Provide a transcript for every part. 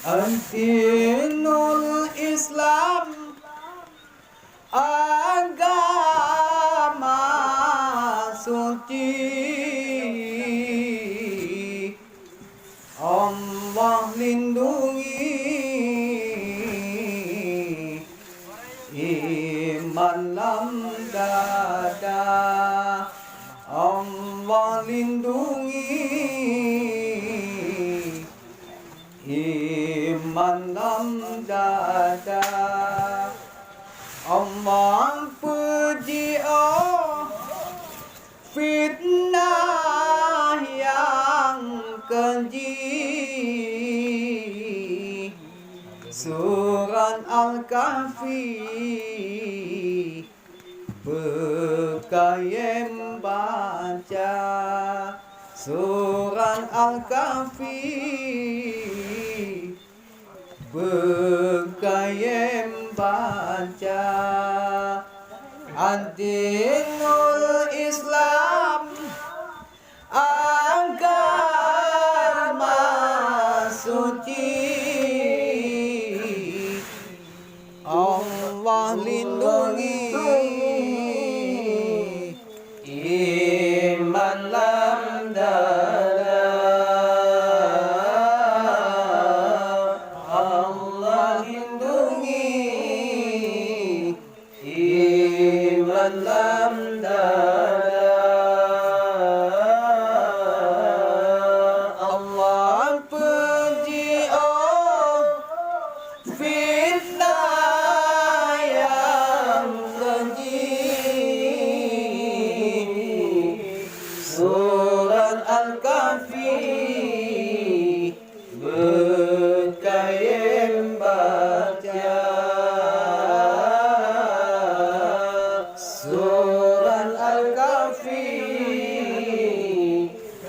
Dinul Islam agama suci, Allah lindungi iman dalam dada, Allah lindungi iman dalam dada. Allah puji fitnah yang keji. Surat Al-Kahfi bekayem baca, Surat Al-Kahfi bekayem baca. Dinul Islam agama suci, Allah lindungi iman dalam dada, Allah lindungi iman dalam dada. Allah puji fitnah yang keji. Surat Al-Kahfi bekayem baca, Surat Al-Kahfi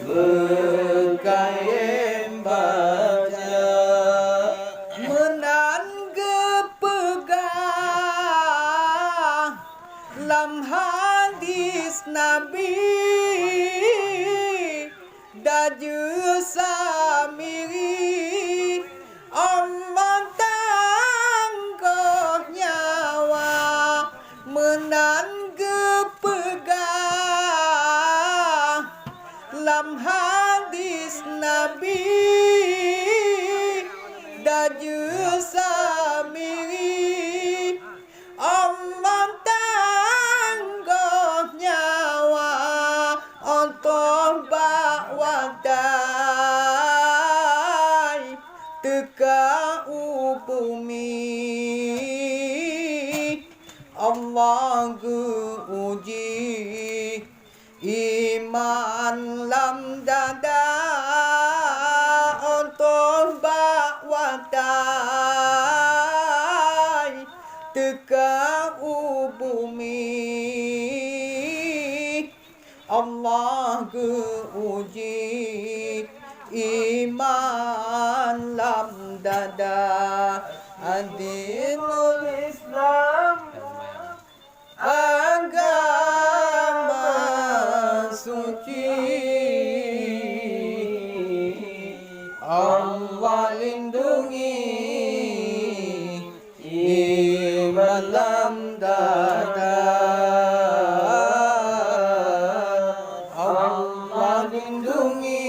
bekayem baca. Menan gepegang lam hadis Nabi, daju samiri Allah tangguh nyawa. Menan gepegang lam hadis Nabi, daju samiri Allah tangguh nyawa. Untuk bakwadai teka bumi, Allah uji iman lam dada. Untuk bakwadai teka bumi, Allah uji iman lam dada. Dinul Islam agama suci, Allah lindungi iman lam dada, Allah lindungi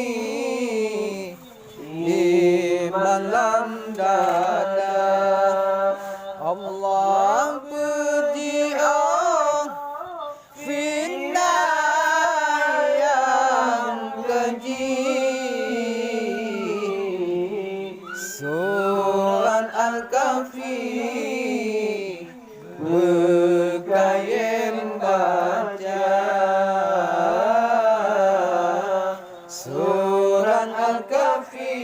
iman lam dada. Allah puji fitnah yang keji. Surat Al-Kahfi bekayem baca, Surat Al-Kahfi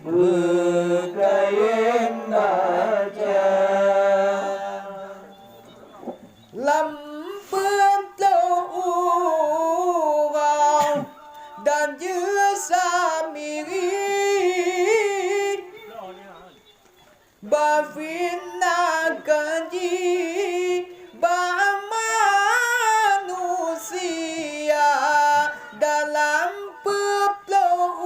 bekayem baca. Lam pentuau dan samiri bafina keji ba manusia dalam pepeluau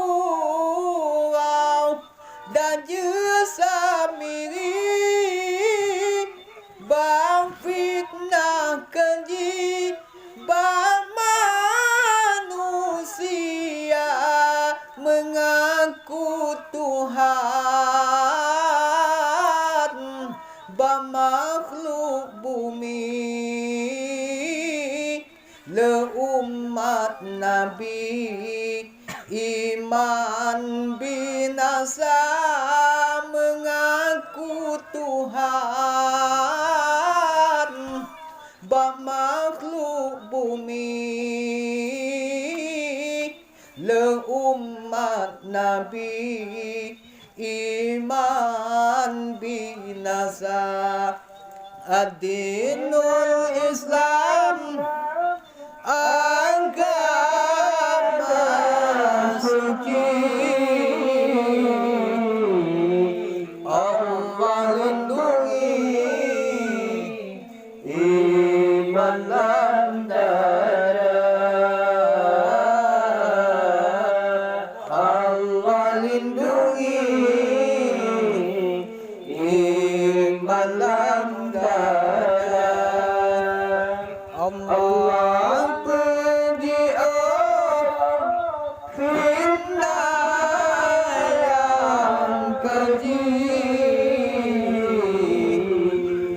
Iman binasa mengaku Tuhan, bak makhluk bumi le umat Nabi. Iman binasa Ad-Dinul Islam, agama suci. Allah lindungi iman dan darah. Allah lindungi iman dan darah. Allah fitnah yang keji.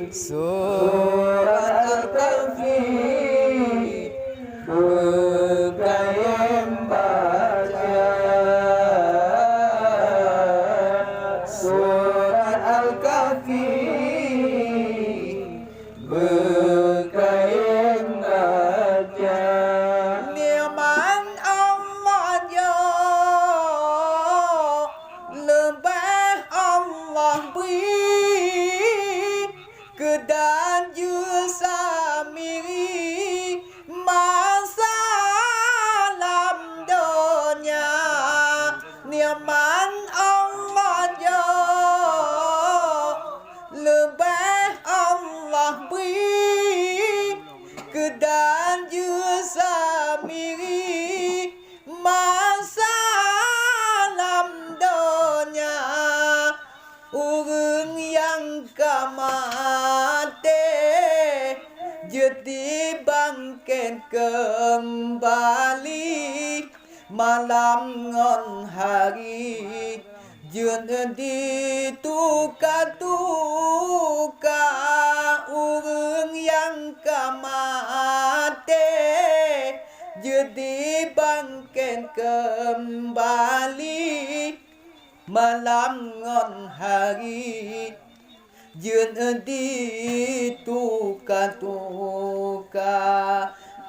Surat Al-Kahfi bergayam baca. Surat Al-Kahfi bergayam baca. Ni'man Allah ya lebih Allah beri kedan samiri masalam dunia. Ni'man Allah ya lebih Allah beri kedan samiri masalam dunia. Orang yang kamate jadi bangkit kembali malam ngon hari. Jadi tuka-tuka orang yang kamate jadi bangkit kembali malam ngon hari. Jadi tuka-tuka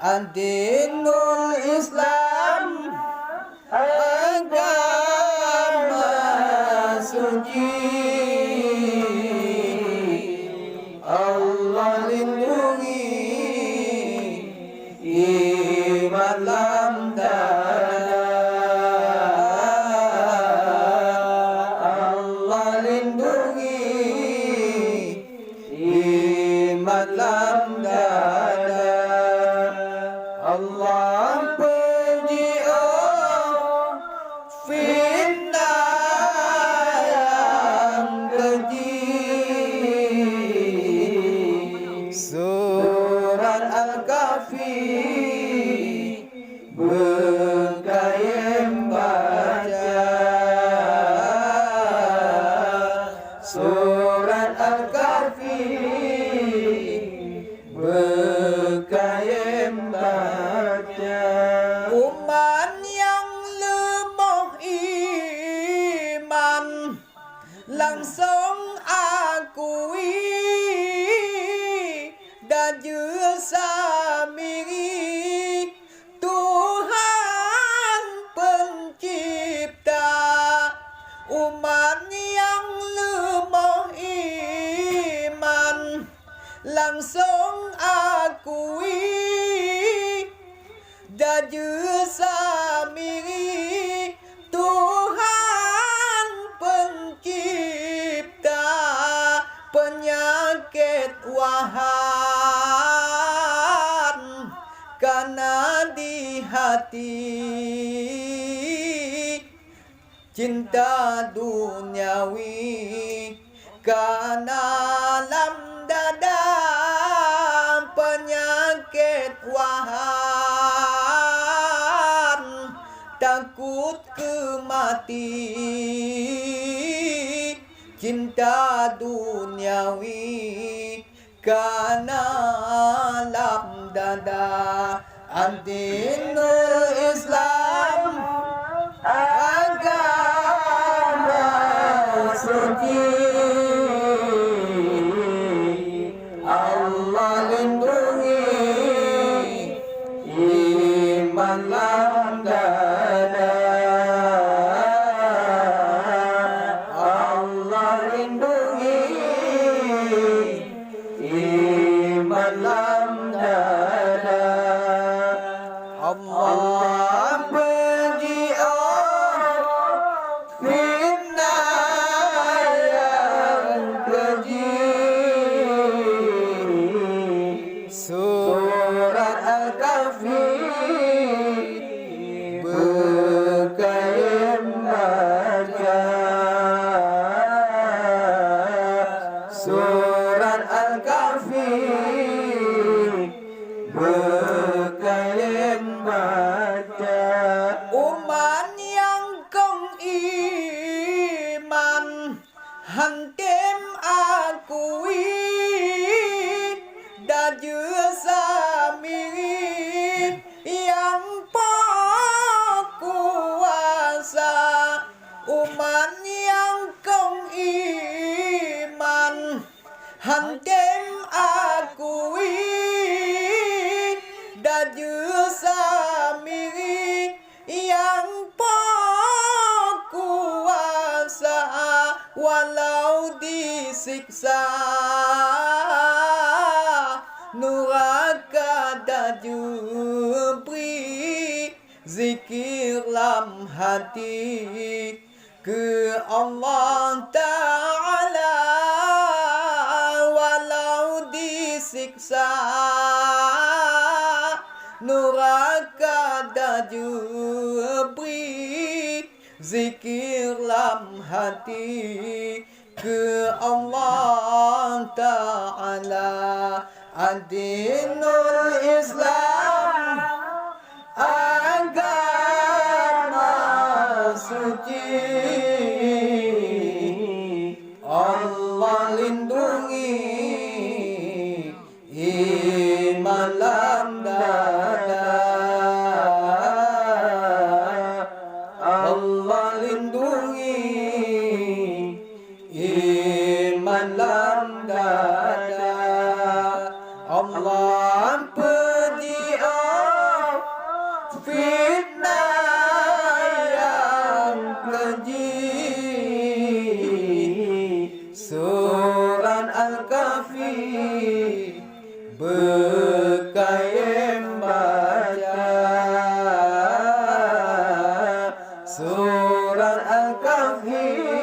Ad-Dinul Islam, agama suci. Allah lindungi iman dan darah. Allah lindungi iman dan darah. Allah fitnah yang keji. Surat Al-Kahfi bergayam baca. Surat Al-Kahfi bergayam baca. Umat yang lemah iman langsung akui dan samiri Tuhan pencipta. Umat yang lemah iman langsung akui dan samiri Tuhan pencipta. Penyakit wahan karena di hati, cinta duniawi karena dalam dada. Penyakit wahan takut kemati, cinta duniawi karena dalam dada. Ad-Dinul Islam, suci, Allah lindungi iman dalam dada. Allah lindungi iman dalam dada. Allah benci fitnah yang keji. Surat Al-Kahfi berkayam baca. Surat Al-Kahfi berkayam baca. Umat yang iman hantem akui daju samirin yang kuasa. Umat yang iman hantem akui daju samirin yang kuasa. Walau disiksa neraka daju beri zikir lam hati ke Allah Ta'ala. Walau disiksa neraka daju beri zikir lam hati ke Allah Ta'ala. Adinul Islam agama suci, Allah lindungi iman dalam dada. Allah lindungi iman dalam dada. Allah pergi fitnah yang keji. Surat Al-Kahfi berkayam baca. Surat Al-Kahfi